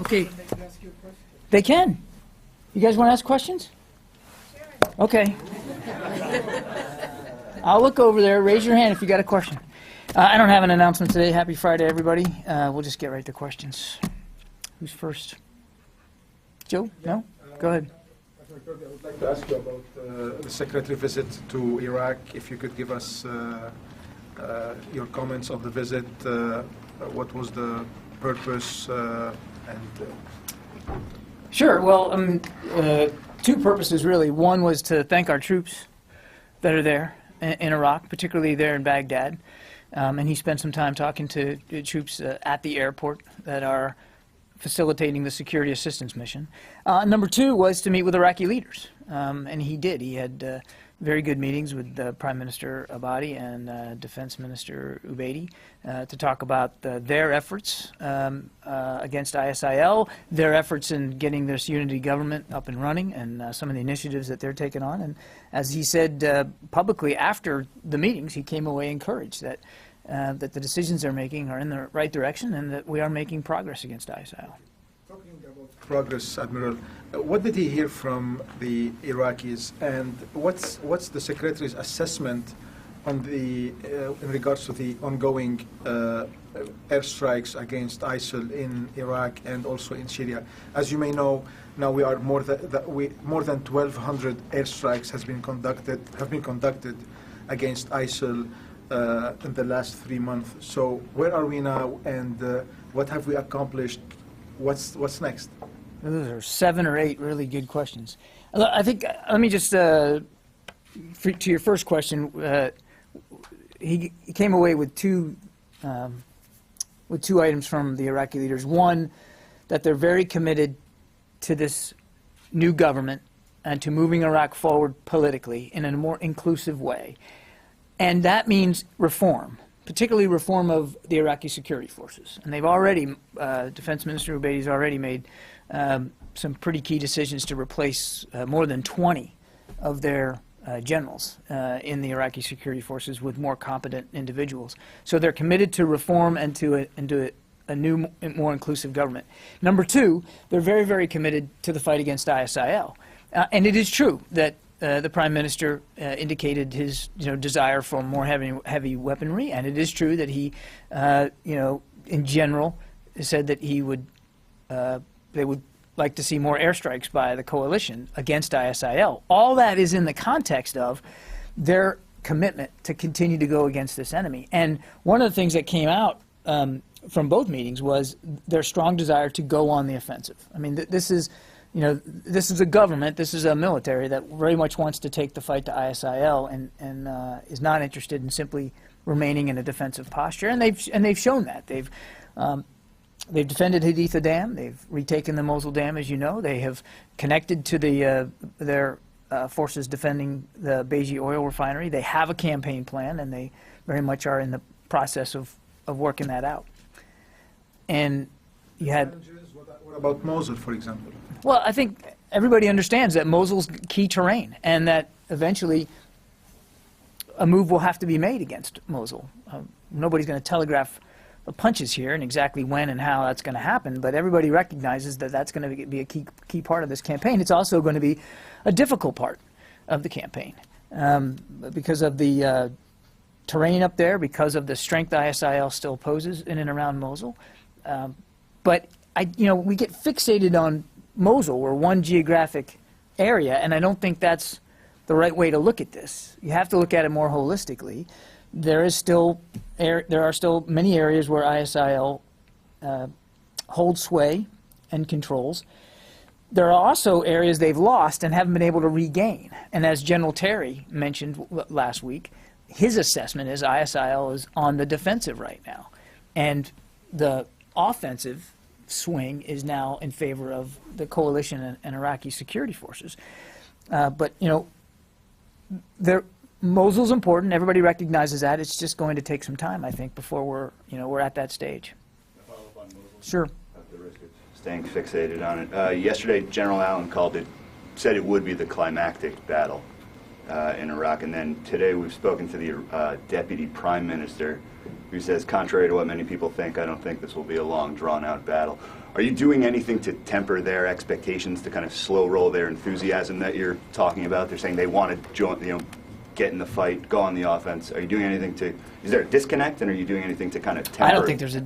Okay. They can. You guys want to ask questions? Okay. I'll look over there. Raise your hand if you got a question. I don't have an announcement today. Happy Friday, everybody. We'll just get right to questions. Who's first? Joe? No? Go ahead. I would like to ask you about the Secretary visit to Iraq. If you could give us your comments on the visit, what was the purpose, Sure. Well, two purposes, really. One was to thank our troops that are there in Iraq, particularly there in Baghdad. And he spent some time talking to troops at the airport that are facilitating the security assistance mission. Number two was to meet with Iraqi leaders, and he did. He had very good meetings with Prime Minister Abadi and Defense Minister Ubaidi to talk about their efforts against ISIL, their efforts in getting this unity government up and running, and some of the initiatives that they're taking on. And as he said publicly after the meetings, he came away encouraged that that the decisions they're making are in the right direction and that we are making progress against ISIL. Talking about progress, Admiral, what did he hear from the Iraqis, and what's the Secretary's assessment on the in regards to the ongoing airstrikes against ISIL in Iraq and also in Syria? As you may know, now we are more than 1,200 airstrikes have been conducted against ISIL in the last 3 months. So where are we now, and what have we accomplished? What's next? Those are 7 or 8 really good questions. I think, let me just, to your first question, he came away with two items from the Iraqi leaders. One, that they're very committed to this new government and to moving Iraq forward politically in a more inclusive way. And that means reform, particularly reform of the Iraqi security forces. And they've already, Defense Minister Ubaidi's already made some pretty key decisions to replace more than 20 of their generals in the Iraqi security forces with more competent individuals. So they're committed to reform and to a new, more inclusive government. Number two, they're very, very committed to the fight against ISIL. And it is true that the Prime Minister indicated his desire for more heavy weaponry, and it is true that he, in general, said that he would they would like to see more airstrikes by the coalition against ISIL. All that is in the context of their commitment to continue to go against this enemy. And one of the things that came out from both meetings was their strong desire to go on the offensive. I mean, this is a government, this is a military that very much wants to take the fight to ISIL and is not interested in simply remaining in a defensive posture. And they've shown that. They've defended Haditha Dam. They've retaken the Mosul Dam, as you know. They have connected to their forces defending the Beji oil refinery. They have a campaign plan, and they very much are in the process of working that out. And you had... What about Mosul, for example? Well, I think everybody understands that Mosul's key terrain and that eventually a move will have to be made against Mosul. Nobody's going to telegraph the punches here and exactly when and how that's going to happen, but everybody recognizes that that's going to be a key part of this campaign. It's also going to be a difficult part of the campaign because of the terrain up there, because of the strength ISIL still poses in and around Mosul. But we get fixated on Mosul or one geographic area, and I don't think that's the right way to look at this. You have to look at it more holistically. There are still many areas where ISIL holds sway and controls. There are also areas they've lost and haven't been able to regain. And as General Terry mentioned last week, his assessment is ISIL is on the defensive right now, and the offensive swing is now in favor of the coalition and Iraqi security forces. But Mosul's important. Everybody recognizes that. It's just going to take some time, I think, before we're at that stage. A follow-up on Mosul? Sure. At the risk of staying fixated on it. Yesterday, General Allen said it would be the climactic battle. in Iraq. And then today we've spoken to the Deputy Prime Minister, who says, contrary to what many people think, I don't think this will be a long, drawn-out battle. Are you doing anything to temper their expectations, to kind of slow roll their enthusiasm that you're talking about? They're saying they want to join, get in the fight, go on the offense. Are you doing anything to? Is there a disconnect, and are you doing anything to kind of temper? I don't think there's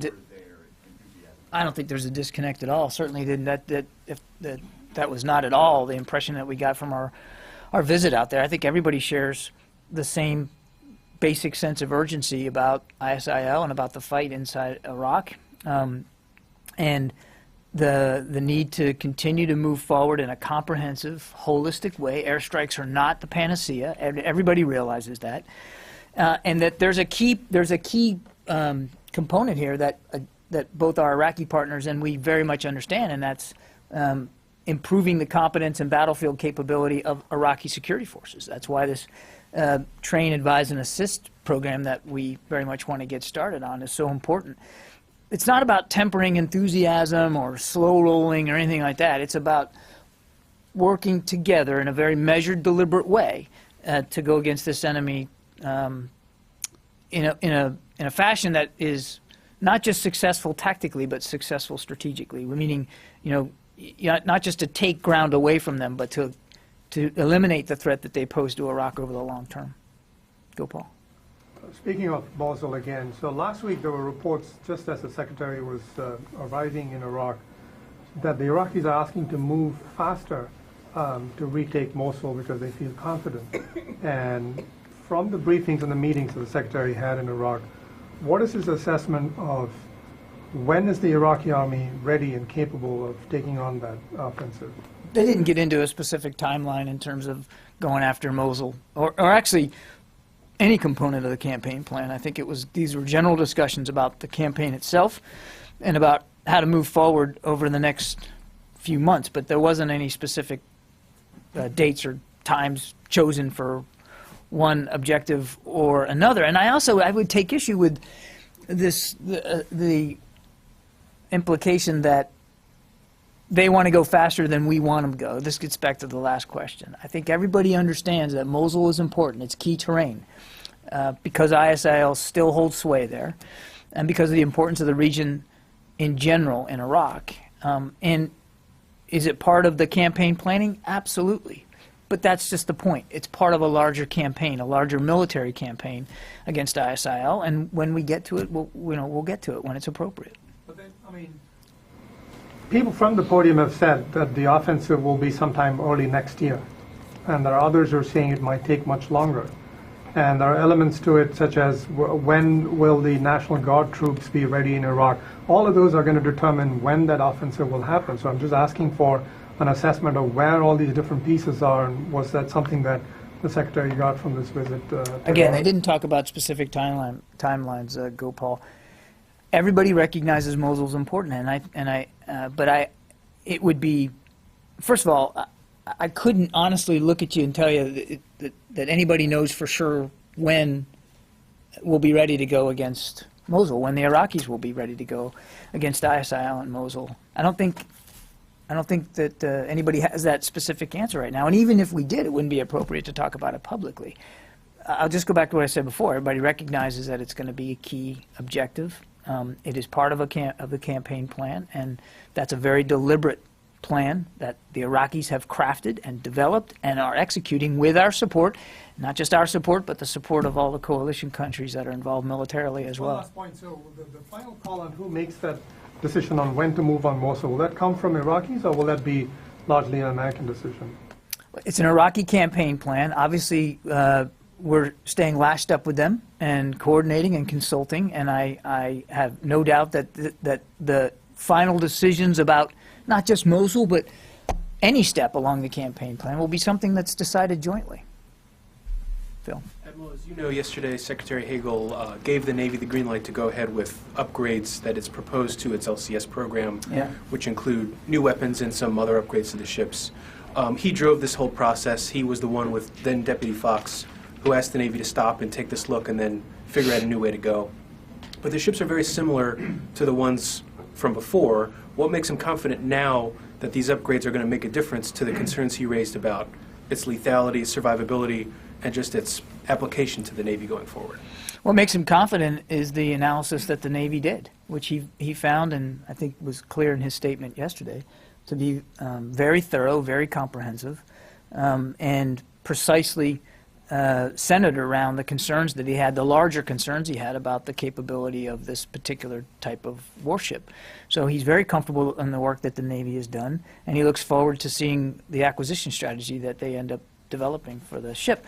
I don't think there's a disconnect at all. Certainly didn't. That was not at all the impression that we got from our visit out there. I think everybody shares the same basic sense of urgency about ISIL and about the fight inside Iraq, and the need to continue to move forward in a comprehensive, holistic way. Airstrikes are not the panacea. Everybody realizes that, and that there's a key component here that both our Iraqi partners and we very much understand, and that's improving the competence and battlefield capability of Iraqi security forces. That's why this train, advise, and assist program that we very much want to get started on is so important. It's not about tempering enthusiasm or slow rolling or anything like that. It's about working together in a very measured, deliberate way to go against this enemy in a fashion that is not just successful tactically, but successful strategically. Meaning, not just to take ground away from them, but to eliminate the threat that they pose to Iraq over the long term. Go, Paul. Speaking of Mosul again, so last week there were reports, just as the Secretary was arriving in Iraq, that the Iraqis are asking to move faster to retake Mosul because they feel confident. And from the briefings and the meetings that the Secretary had in Iraq, what is his assessment of when is the Iraqi army ready and capable of taking on that offensive? They didn't get into a specific timeline in terms of going after Mosul, or actually any component of the campaign plan. I think these were general discussions about the campaign itself and about how to move forward over the next few months, but there wasn't any specific dates or times chosen for one objective or another. And I would take issue with the implication that they want to go faster than we want them to go. This gets back to the last question. I think everybody understands that Mosul is important. It's key terrain because ISIL still holds sway there and because of the importance of the region in general in Iraq. And is it part of the campaign planning? Absolutely. But that's just the point. It's part of a larger campaign, a larger military campaign against ISIL. And when we get to it, we'll get to it when it's appropriate. But then, people from the podium have said that the offensive will be sometime early next year. And there are others who are saying it might take much longer. And there are elements to it such as when will the National Guard troops be ready in Iraq. All of those are going to determine when that offensive will happen. So I'm just asking for an assessment of where all these different pieces are, and was that something that the Secretary got from this visit? Again, they didn't talk about specific timelines, Gopal. Everybody recognizes Mosul's important, it would be, first of all, I couldn't honestly look at you and tell you that anybody knows for sure when we'll be ready to go against Mosul, when the Iraqis will be ready to go against ISIL and Mosul. I don't think that anybody has that specific answer right now. And even if we did, it wouldn't be appropriate to talk about it publicly. I'll just go back to what I said before. Everybody recognizes that it's going to be a key objective. It is part of the campaign plan, and that's a very deliberate plan that the Iraqis have crafted and developed and are executing with our support, not just our support, but the support of all the coalition countries that are involved militarily as well. One last point. So the final call on who makes that decision on when to move on Mosul, will that come from Iraqis or will that be largely an American decision? It's an Iraqi campaign plan. Obviously, we're staying lashed up with them and coordinating and consulting, and I have no doubt that the final decisions about not just Mosul, but any step along the campaign plan will be something that's decided jointly. Phil. Admiral, as you know, yesterday Secretary Hagel gave the Navy the green light to go ahead with upgrades that it's proposed to its LCS program, which include new weapons and some other upgrades to the ships. He drove this whole process. He was the one with then Deputy Fox who asked the Navy to stop and take this look and then figure out a new way to go. But the ships are very similar to the ones from before. What makes him confident now that these upgrades are going to make a difference to the concerns he raised about its lethality, survivability, and just its application to the Navy going forward. What makes him confident is the analysis that the Navy did, which he found, and I think was clear in his statement yesterday, to be very thorough, very comprehensive, and precisely centered around the concerns that he had, the larger concerns he had about the capability of this particular type of warship. So he's very comfortable in the work that the Navy has done, and he looks forward to seeing the acquisition strategy that they end up developing for the ship.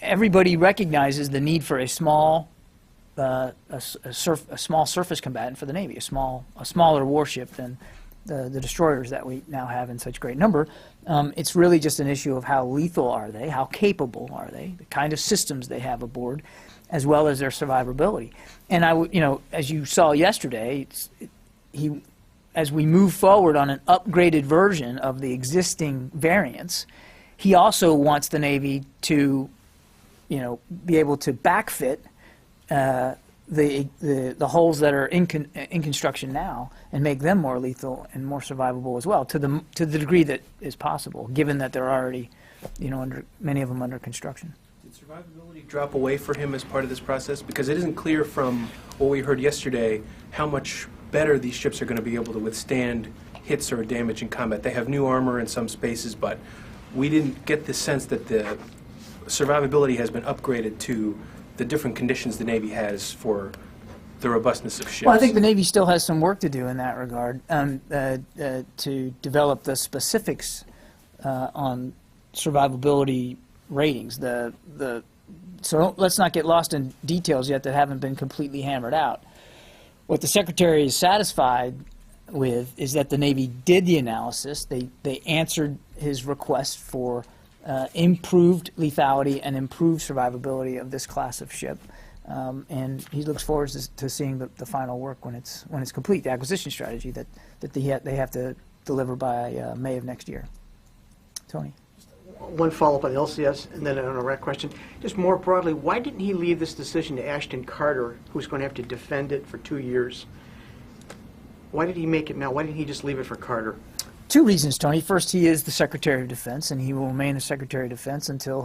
Everybody recognizes the need for a small small surface combatant for the Navy, a smaller warship than the destroyers that we now have in such great number. It's really just an issue of how lethal are they, how capable are they, the kind of systems they have aboard, as well as their survivability. And as you saw yesterday, as we move forward on an upgraded version of the existing variants, he also wants the Navy to, be able to backfit the holes that are in construction now and make them more lethal and more survivable as well, to the degree that is possible, given that they're already, many of them under construction. Did survivability drop away for him as part of this process? Because it isn't clear from what we heard yesterday how much better these ships are going to be able to withstand hits or damage in combat. They have new armor in some spaces, but we didn't get the sense that the survivability has been upgraded to the different conditions the Navy has for the robustness of ships. Well, I think the Navy still has some work to do in that regard to develop the specifics on survivability ratings. So let's not get lost in details yet that haven't been completely hammered out. What the Secretary is satisfied with is that the Navy did the analysis. They answered his request for improved lethality and improved survivability of this class of ship, and he looks forward to seeing the final work when it's complete. The acquisition strategy that they have to deliver by May of next year. Tony. One follow-up on the LCS and then an Iraq question. Just more broadly, why didn't he leave this decision to Ashton Carter, who's going to have to defend it for 2 years? Why did he make it now? Why didn't he just leave it for Carter? Two reasons, Tony. First, he is the Secretary of Defense, and he will remain the Secretary of Defense until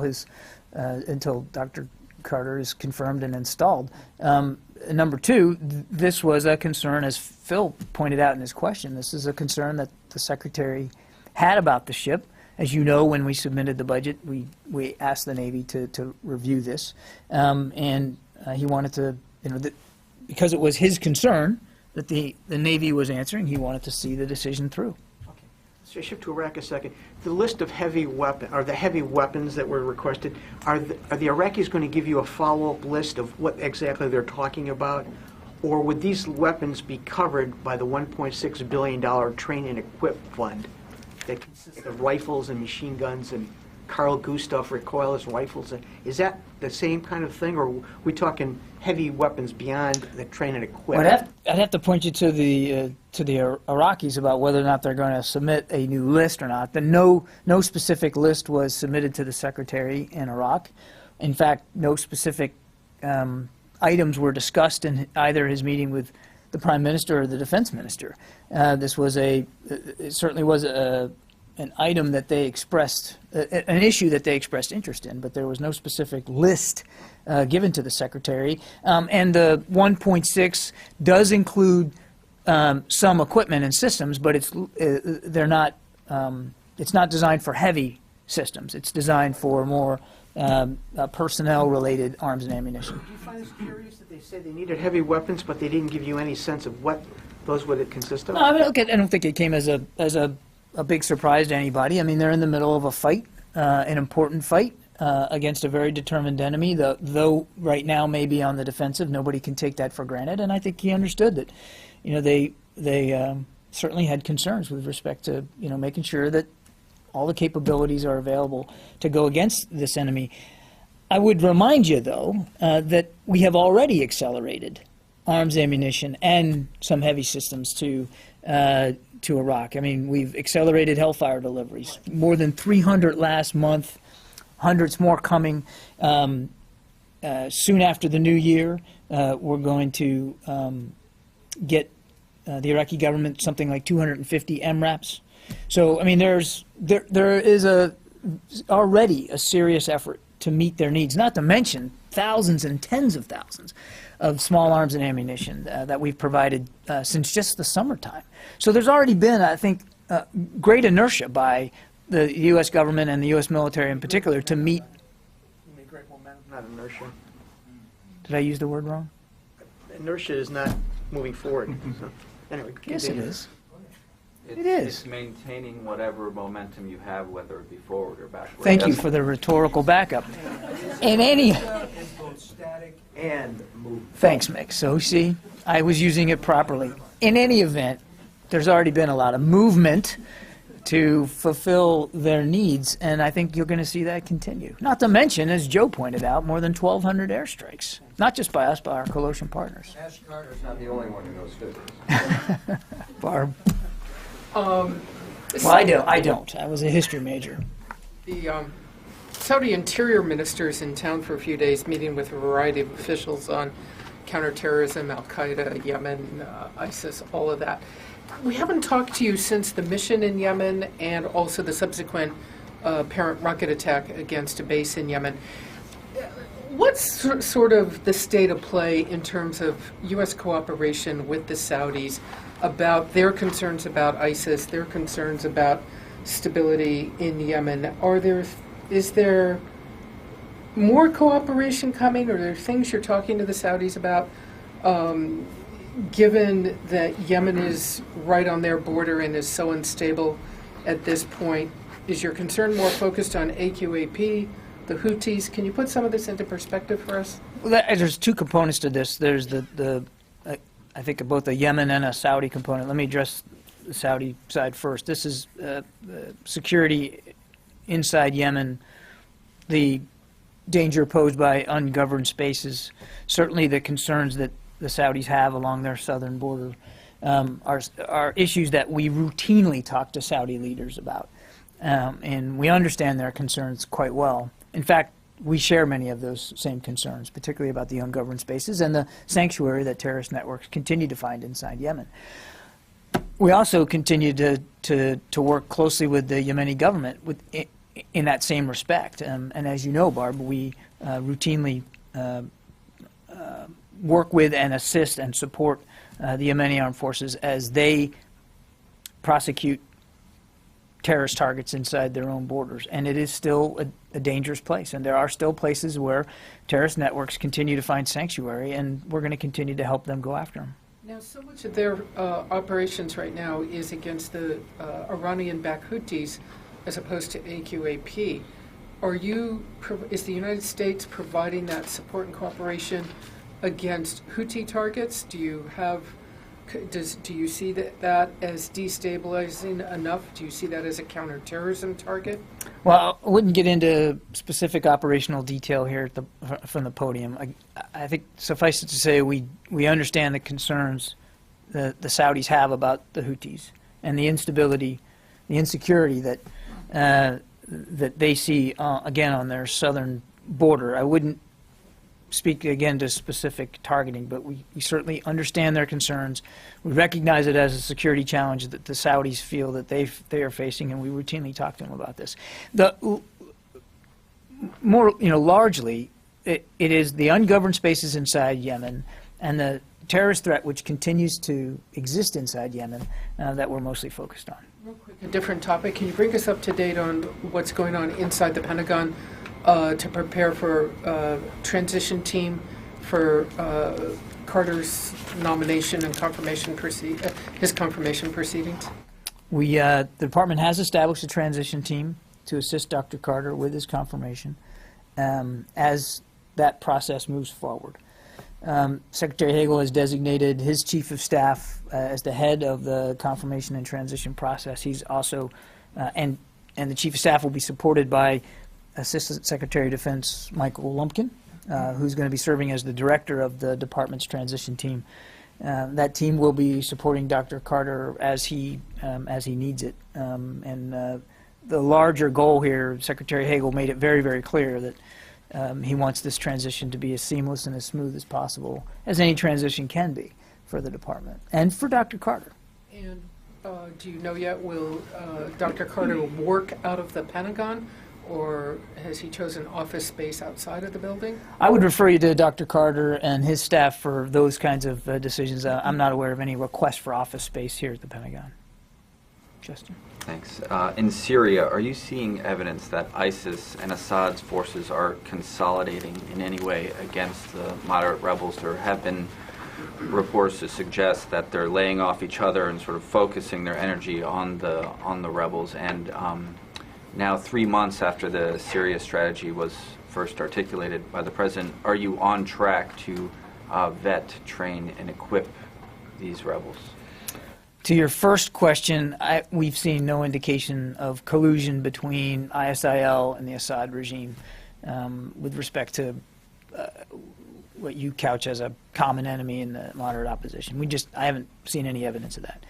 Dr. Carter is confirmed and installed. Number two, this was a concern, as Phil pointed out in his question, this is a concern that the Secretary had about the ship. As you know, when we submitted the budget, we asked the Navy to review this, and he wanted to, because it was his concern that the Navy was answering, he wanted to see the decision through. So shift to Iraq a second. The list of heavy weapons that were requested, are the Iraqis going to give you a follow-up list of what exactly they're talking about? Or would these weapons be covered by the $1.6 billion train and equip fund that consists of rifles and machine guns and Carl Gustav recoilless rifles? Is that the same kind of thing, or are we talking heavy weapons beyond the train and equip? I'd have to point you to the Iraqis about whether or not they're going to submit a new list or not. No specific list was submitted to the Secretary in Iraq. In fact, no specific items were discussed in either his meeting with the Prime Minister or the Defense Minister. This was it certainly was an item that they expressed, an issue that they expressed interest in, but there was no specific list given to the Secretary. And the 1.6 does include some equipment and systems, but it's not designed for heavy systems. It's designed for more personnel-related arms and ammunition. Do you find this curious that they said they needed heavy weapons, but they didn't give you any sense of what those would consist of? No, I don't think it came as a big surprise to anybody. I mean, they're in the middle of a fight, an important fight against a very determined enemy, though right now may be on the defensive. Nobody can take that for granted, and I think he understood that. They certainly had concerns with respect to making sure that all the capabilities are available to go against this enemy. I would remind you, though, that we have already accelerated arms, ammunition, and some heavy systems to Iraq. I mean, we've accelerated Hellfire deliveries, more than 300 last month, hundreds more coming. Soon after the new year, we're going to get the Iraqi government something like 250 MRAPs. So, I mean, there is already a serious effort to meet their needs, not to mention thousands and tens of thousands of small arms and ammunition that we've provided since just the summertime. So there's already been, I think, great inertia by the U.S. government and the U.S. military in particular to meet. Great momentum, not inertia. Did I use the word wrong? Inertia is not moving forward. So, anyway, Yes, it continue. is. It is. It's maintaining whatever momentum you have, whether it be forward or backward. Thank you for the rhetorical backup. In any, Static and moving. thanks, Mick. So see, I was using it properly. In any event, there's already been a lot of movement to fulfill their needs, and I think you're going to see that continue. Not to mention, as Joe pointed out, more than 1,200 airstrikes, not just by us, but our coalition partners. Ash Carter's not the only one who knows physics. Barb? Well, I don't. I was a history major. The Saudi interior minister is in town for a few days, meeting with a variety of officials on counterterrorism, Al-Qaeda, Yemen, ISIS, all of that. We haven't talked to you since the mission in Yemen and also the subsequent apparent rocket attack against a base in Yemen. What's sort of the state of play in terms of U.S. cooperation with the Saudis about their concerns about ISIS, their concerns about stability in Yemen? Is there more cooperation coming, or are there things you're talking to the Saudis about, given that Yemen is right on their border and is so unstable at this point? Is your concern more focused on AQAP, the Houthis? Can you put some of this into perspective for us? Well, there's two components to this. There's I think both a Yemen and a Saudi component. Let me address the Saudi side first. This is security inside Yemen, the danger posed by ungoverned spaces, certainly the concerns that the Saudis have along their southern border are issues that we routinely talk to Saudi leaders about. And we understand their concerns quite well. In fact, we share many of those same concerns, particularly about the ungoverned spaces and the sanctuary that terrorist networks continue to find inside Yemen. We also continue to work closely with the Yemeni government in that same respect. And as you know, Barb, we routinely work with and assist and support the Yemeni armed forces as they prosecute terrorist targets inside their own borders. And it is still a dangerous place. And there are still places where terrorist networks continue to find sanctuary, and we're going to continue to help them go after them. Now, so much of their operations right now is against the Iranian-backed Houthis as opposed to AQAP. Is the United States providing that support and cooperation against Houthi targets? Do you see that as destabilizing enough? Do you see that as a counterterrorism target? Well, I wouldn't get into specific operational detail here from the podium. I think suffice it to say we understand the concerns the Saudis have about the Houthis and the instability, the insecurity that they see, again, on their southern border. I wouldn't speak again to specific targeting, but we certainly understand their concerns. We recognize it as a security challenge that the Saudis feel that they are facing, and we routinely talk to them about this. Largely, it is the ungoverned spaces inside Yemen and the terrorist threat which continues to exist inside Yemen that we're mostly focused on. Real quick, a different topic. Can you bring us up to date on what's going on inside the Pentagon to prepare for transition team for Carter's nomination and confirmation his confirmation proceedings? The department has established a transition team to assist Dr. Carter with his confirmation as that process moves forward. Secretary Hagel has designated his chief of staff as the head of the confirmation and transition process. He's also, and the chief of staff will be supported by Assistant Secretary of Defense Michael Lumpkin, who's going to be serving as the director of the department's transition team. That team will be supporting Dr. Carter as he needs it. The larger goal here, Secretary Hagel made it very, very clear that he wants this transition to be as seamless and as smooth as possible, as any transition can be for the department and for Dr. Carter. And do you know yet, will Dr. Carter work out of the Pentagon, or has he chosen office space outside of the building? I would refer you to Dr. Carter and his staff for those kinds of decisions. I'm not aware of any request for office space here at the Pentagon. Justin? Thanks. In Syria, are you seeing evidence that ISIS and Assad's forces are consolidating in any way against the moderate rebels? There have been reports to suggest that they're laying off each other and sort of focusing their energy on the rebels. And now, 3 months after the Syria strategy was first articulated by the president, are you on track to vet, train, and equip these rebels? To your first question, we've seen no indication of collusion between ISIL and the Assad regime with respect to what you couch as a common enemy in the moderate opposition. I haven't seen any evidence of that.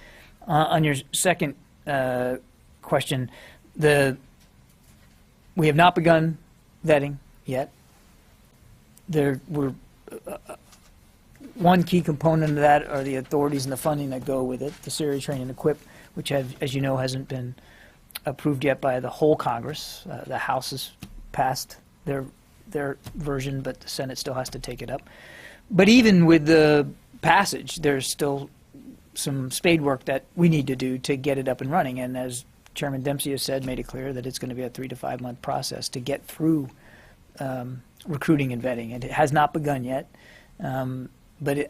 On your second question, we have not begun vetting yet. One key component of that are the authorities and the funding that go with it, the Syria Train and Equip, which, as you know, hasn't been approved yet by the whole Congress. The House has passed their version, but the Senate still has to take it up. But even with the passage, there's still some spade work that we need to do to get it up and running. And as Chairman Dempsey has said, made it clear that it's going to be a 3 to 5 month process to get through recruiting and vetting. And it has not begun yet. But Can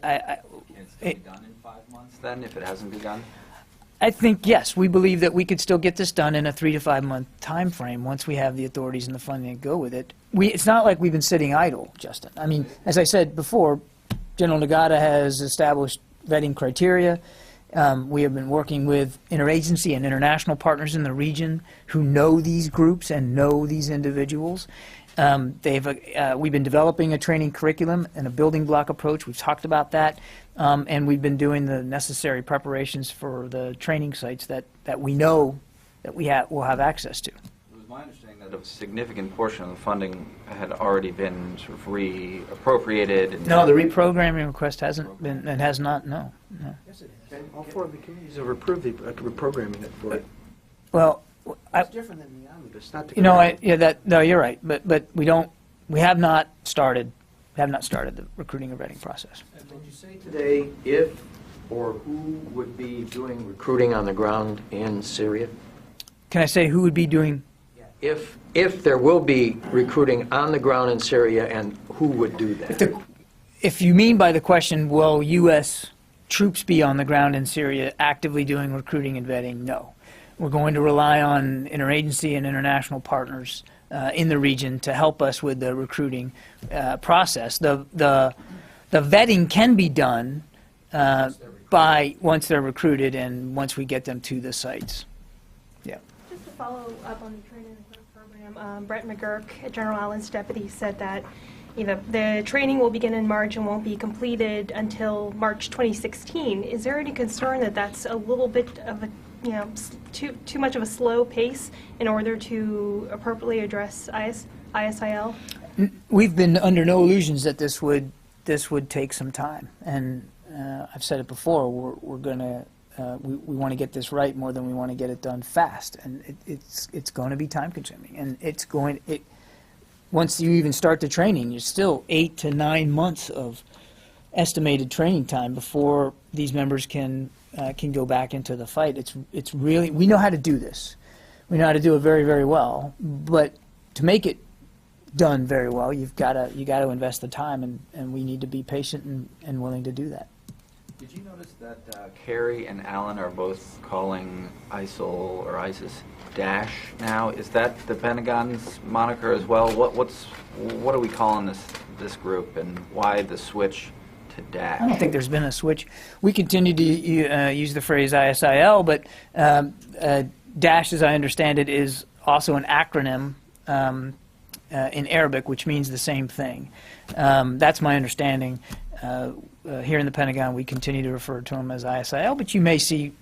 it be done in 5 months then, if it hasn't begun? I think, yes, we believe that we could still get this done in a 3 to 5 month time frame once we have the authorities and the funding to go with it. It's not like we've been sitting idle, Justin. I mean, as I said before, General Nagata has established vetting criteria. We have been working with interagency and international partners in the region who know these groups and know these individuals. We've been developing a training curriculum and a building block approach. We've talked about that. And we've been doing the necessary preparations for the training sites that we know that will have access to. It was my understanding that a significant portion of the funding had already been sort of reappropriated. No, the reprogramming request hasn't been, it has not, no. Yes, it has. All 4 of the communities have approved the reprogramming it for it. Well, It's different than the omnibus, not to... no, you're right, but we have not started the recruiting and vetting process. And did you say today if or who would be doing recruiting on the ground in Syria? Can I say who would be doing? If there will be recruiting on the ground in Syria, and who would do that? If you mean by the question, will U.S. troops be on the ground in Syria actively doing recruiting and vetting? No. We're going to rely on interagency and international partners in the region to help us with the recruiting process. The vetting can be done once they're recruited and once we get them to the sites. Yeah. Just to follow up on the training and equip program, Brett McGurk, General Allen's deputy, said that the training will begin in March and won't be completed until March 2016. Is there any concern that that's a little bit of a too much of a slow pace in order to appropriately address ISIL? We've been under no illusions that this would take some time, and I've said it before. We're gonna we want to get this right more than we want to get it done fast, and it's going to be time consuming, and once you even start the training, you're still 8 to 9 months of estimated training time before these members can go back into the fight. It's really, we know how to do this. We know how to do it very, very well. But to make it done very well, you got to invest the time, and we need to be patient and willing to do that. Did you notice that Kerry and Allen are both calling ISIL or ISIS Daesh now? Is that the Pentagon's moniker as well? What are we calling this group, and why the switch to Daesh? I don't think there's been a switch. We continue to use the phrase ISIL, but Daesh, as I understand it, is also an acronym in Arabic, which means the same thing. That's my understanding. Here in the Pentagon, we continue to refer to them as ISIL, but you may see,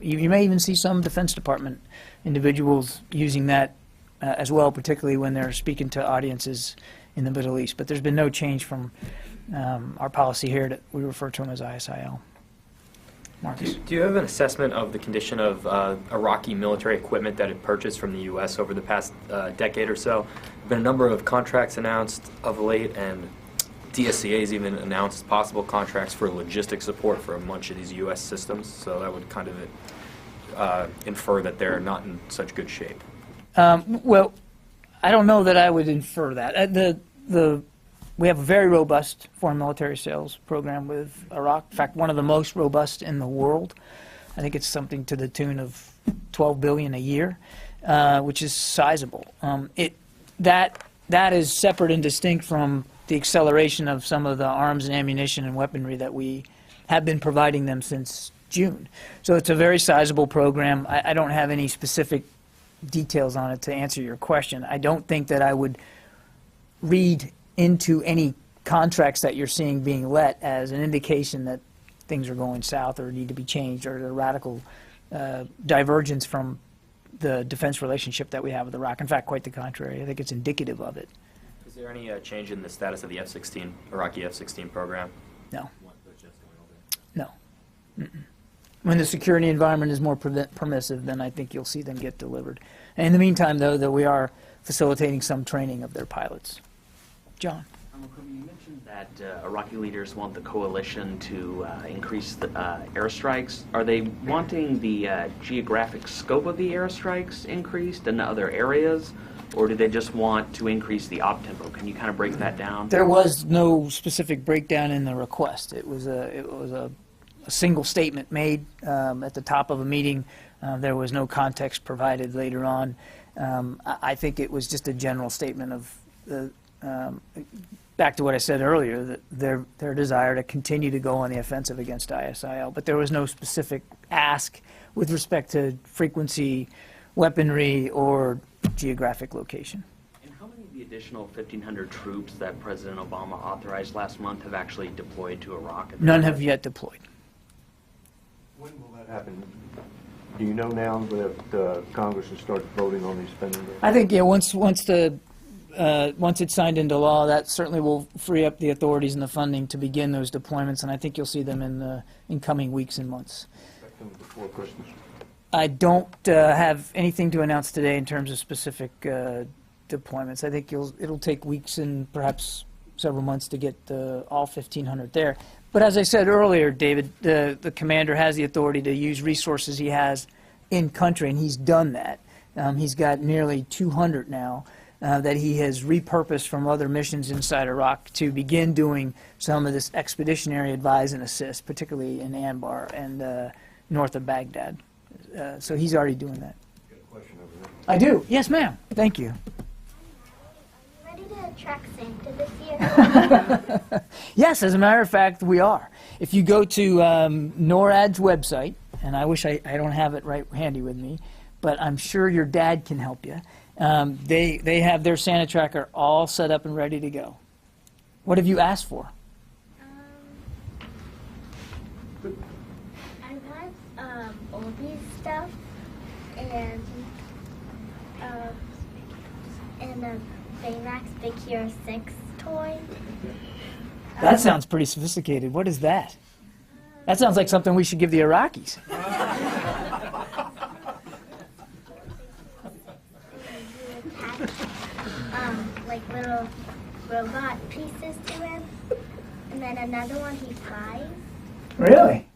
you may even see some Defense Department individuals using that as well, particularly when they're speaking to audiences in the Middle East. But there's been no change from our policy here that we refer to them as ISIL. Marcus. Do you have an assessment of the condition of Iraqi military equipment that it purchased from the U.S. over the past decade or so? There have been a number of contracts announced of late, and DSCA's even announced possible contracts for logistics support for a bunch of these U.S. systems. So that would kind of infer that they're not in such good shape. Well, I don't know that I would infer that. We have a very robust foreign military sales program with Iraq. In fact, one of the most robust in the world. I think it's something to the tune of $12 billion a year, which is sizable. That is separate and distinct from the acceleration of some of the arms and ammunition and weaponry that we have been providing them since June. So it's a very sizable program. I don't have any specific details on it to answer your question. I don't think that I would read into any contracts that you're seeing being let as an indication that things are going south or need to be changed or a radical divergence from the defense relationship that we have with Iraq. In fact, quite the contrary. I think it's indicative of it. Is there any change in the status of the F-16, Iraqi F-16 program? No. No. Mm-mm. When the security environment is more permissive, then I think you'll see them get delivered. And in the meantime, though, that we are facilitating some training of their pilots. John. You mentioned that Iraqi leaders want the coalition to increase the airstrikes. Are they wanting the geographic scope of the airstrikes increased in other areas, or do they just want to increase the op tempo? Can you kind of break that down? There was no specific breakdown in the request. It was a single statement made at the top of a meeting. There was no context provided later on. I think it was just a general statement of the back to what I said earlier, that their desire to continue to go on the offensive against ISIL. But there was no specific ask with respect to frequency, weaponry, or geographic location. And how many of the additional 1,500 troops that President Obama authorized last month have actually deployed to Iraq? None have yet deployed. When will that happen? Do you know now that Congress has started voting on these spending bills? I think, yeah, once it's signed into law, that certainly will free up the authorities and the funding to begin those deployments, and I think you'll see them in coming weeks and months. Before Christmas. I don't have anything to announce today in terms of specific deployments. I think it'll take weeks and perhaps several months to get all 1,500 there. But as I said earlier, David, the commander has the authority to use resources he has in country, and he's done that. He's got nearly 200 now that he has repurposed from other missions inside Iraq to begin doing some of this expeditionary advise and assist, particularly in Anbar and north of Baghdad. So he's already doing that. Got a question over there. I do. Yes, ma'am. Thank you. Ready to attract Santa this year? Yes, as a matter of fact, we are. If you go to NORAD's website, and I wish I don't have it right handy with me, but I'm sure your dad can help you. They have their Santa tracker all set up and ready to go. What have you asked for? I want oldie stuff and a Baymax Big Hero 6 toy. That sounds pretty sophisticated. What is that? That sounds like something we should give the Iraqis. Like little robot pieces to him, and then another one he flies. Really?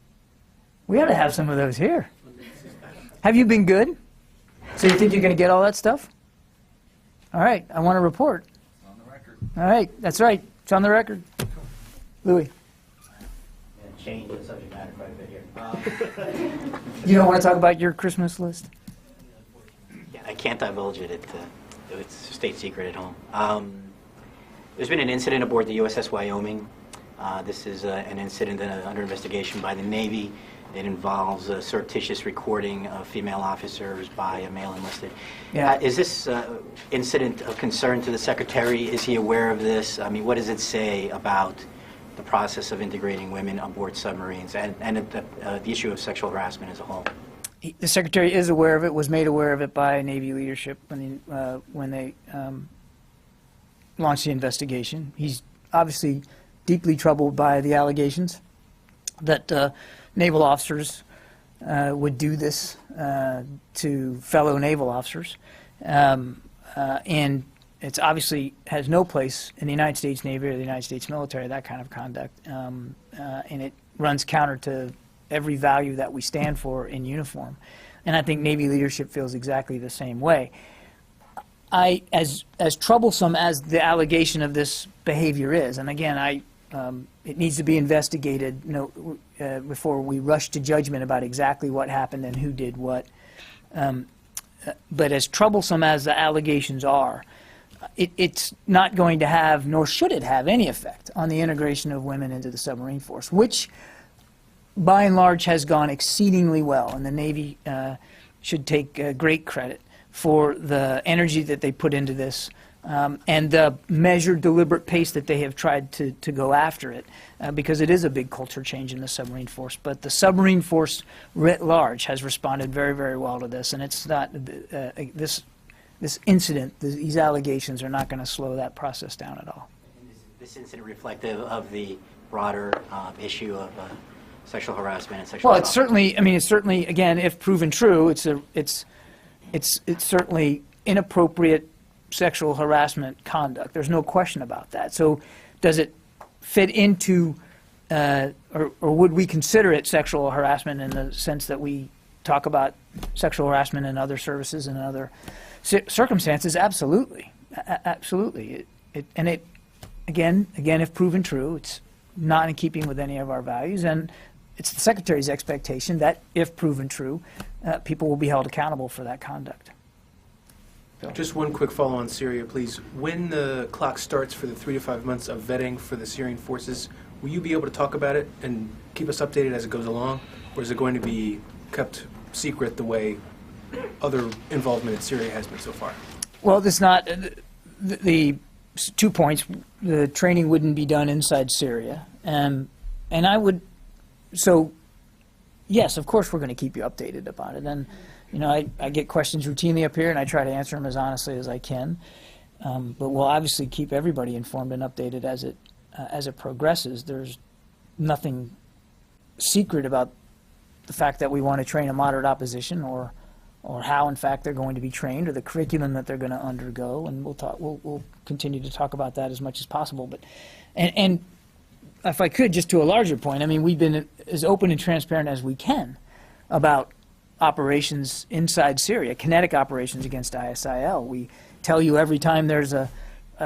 We ought to have some of those here. Have you been good? So you think you're going to get all that stuff? All right, I want a report. It's on the record. All right, that's right. It's on the record. Louis. Change the subject matter quite a bit here. You don't want to talk about your Christmas list? Yeah, I can't divulge it. It's a state secret at home. There's been an incident aboard the USS Wyoming. This is an incident under investigation by the Navy. It involves a surreptitious recording of female officers by a male enlisted. Yeah. Is this incident of concern to the Secretary? Is he aware of this? I mean, what does it say about the process of integrating women aboard submarines and the issue of sexual harassment as a whole? The Secretary is aware of it, was made aware of it by Navy leadership when they launched the investigation. He's obviously deeply troubled by the allegations. that naval officers would do this to fellow naval officers. And it's obviously has no place in the United States Navy or the United States military, that kind of conduct. And it runs counter to every value that we stand for in uniform. And I think Navy leadership feels exactly the same way. As troublesome as the allegation of this behavior is, and again, it needs to be investigated before we rush to judgment about exactly what happened and who did what. But as troublesome as the allegations are, it's not going to have, nor should it have, any effect on the integration of women into the submarine force, which by and large has gone exceedingly well, and the Navy should take great credit for the energy that they put into this and the measured, deliberate pace that they have tried to go after it, because it is a big culture change in the submarine force. But the submarine force writ large has responded very, very well to this, and it's not this incident, these allegations are not going to slow that process down at all. And is this incident reflective of the broader issue of sexual harassment and sexual Well, it's certainly, I mean, it's certainly, again, if proven true, it's certainly inappropriate sexual harassment conduct. There's no question about that. So does it fit into, or would we consider it sexual harassment in the sense that we talk about sexual harassment in other services and other circumstances? Absolutely. Absolutely. Again, if proven true, it's not in keeping with any of our values, and it's the Secretary's expectation that, if proven true, people will be held accountable for that conduct. Just one quick follow on Syria, please. When the clock starts for the 3 to 5 months of vetting for the Syrian forces, will you be able to talk about it and keep us updated as it goes along, or is it going to be kept secret the way other involvement in Syria has been so far? Well, it's not. The 2 points: the training wouldn't be done inside Syria, and I would. So, yes, of course, we're going to keep you updated about it. And you know, I get questions routinely up here, and I try to answer them as honestly as I can. But we'll obviously keep everybody informed and updated as it progresses. There's nothing secret about the fact that we want to train a moderate opposition, or how, in fact, they're going to be trained, or the curriculum that they're going to undergo. And we'll continue to talk about that as much as possible. But and if I could, just to a larger point, I mean, we've been as open and transparent as we can about operations inside Syria, kinetic operations against ISIL. We tell you every time there's a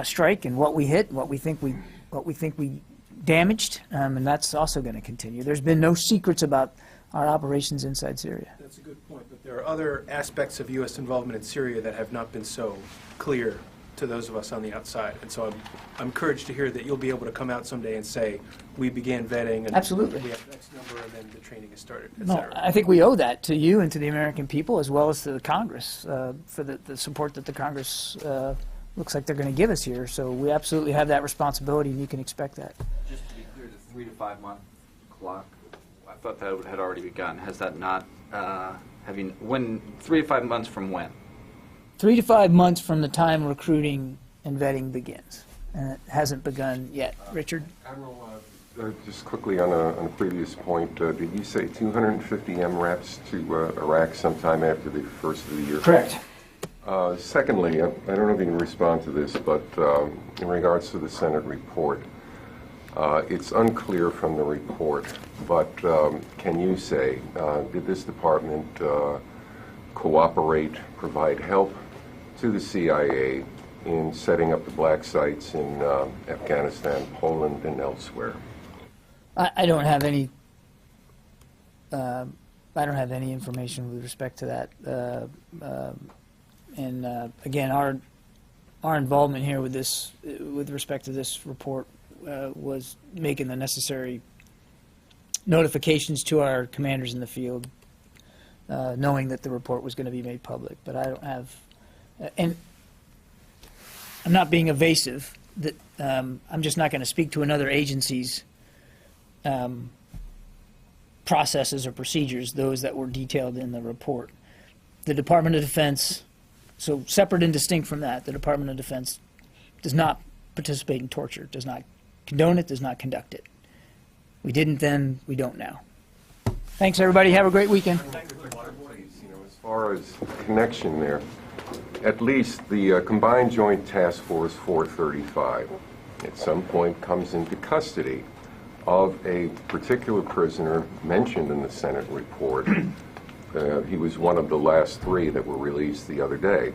strike and what we hit, what we think we damaged, and that's also going to continue. There's been no secrets about our operations inside Syria. That's a good point, but there are other aspects of U.S. involvement in Syria that have not been so clear to those of us on the outside. And so I'm encouraged to hear that you'll be able to come out someday and say, we began vetting, and absolutely, we have X number, and then the training has started, et No, cetera. I think we owe that to you and to the American people, as well as to the Congress, for the support that the Congress looks like they're going to give us here. So we absolutely have that responsibility, and you can expect that. Just to be clear, the 3 to 5 month clock, I thought that had already begun. Has that not, when, 3 to 5 months from when? 3 to 5 months from the time recruiting and vetting begins, and it hasn't begun yet. Richard? Admiral, just quickly on a previous point, did you say 250 MRAPs to Iraq sometime after the first of the year? Correct. Secondly, I don't know if you can respond to this, but in regards to the Senate report, it's unclear from the report, but can you say, did this department cooperate, provide help to the CIA in setting up the black sites in Afghanistan, Poland, and elsewhere? I don't have any. I don't have any information with respect to that. Again, our involvement here with this, with respect to this report, was making the necessary notifications to our commanders in the field, knowing that the report was going to be made public. But I don't have, and I'm not being evasive. That I'm just not going to speak to another agency's processes or procedures, those that were detailed in the report. The Department of Defense, so separate and distinct from that, the Department of Defense does not participate in torture, does not condone it, does not conduct it. We didn't then, we don't now. Thanks, everybody. Have a great weekend. As far as connection there, at least the Combined Joint Task Force 435 at some point comes into custody of a particular prisoner mentioned in the Senate report. He was one of the last 3 that were released the other day.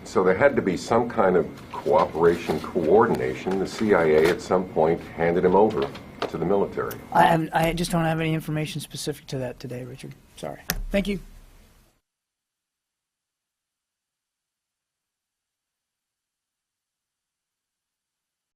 So there had to be some kind of cooperation, coordination. The CIA at some point handed him over to the military. I just don't have any information specific to that today, Richard. Sorry. Thank you.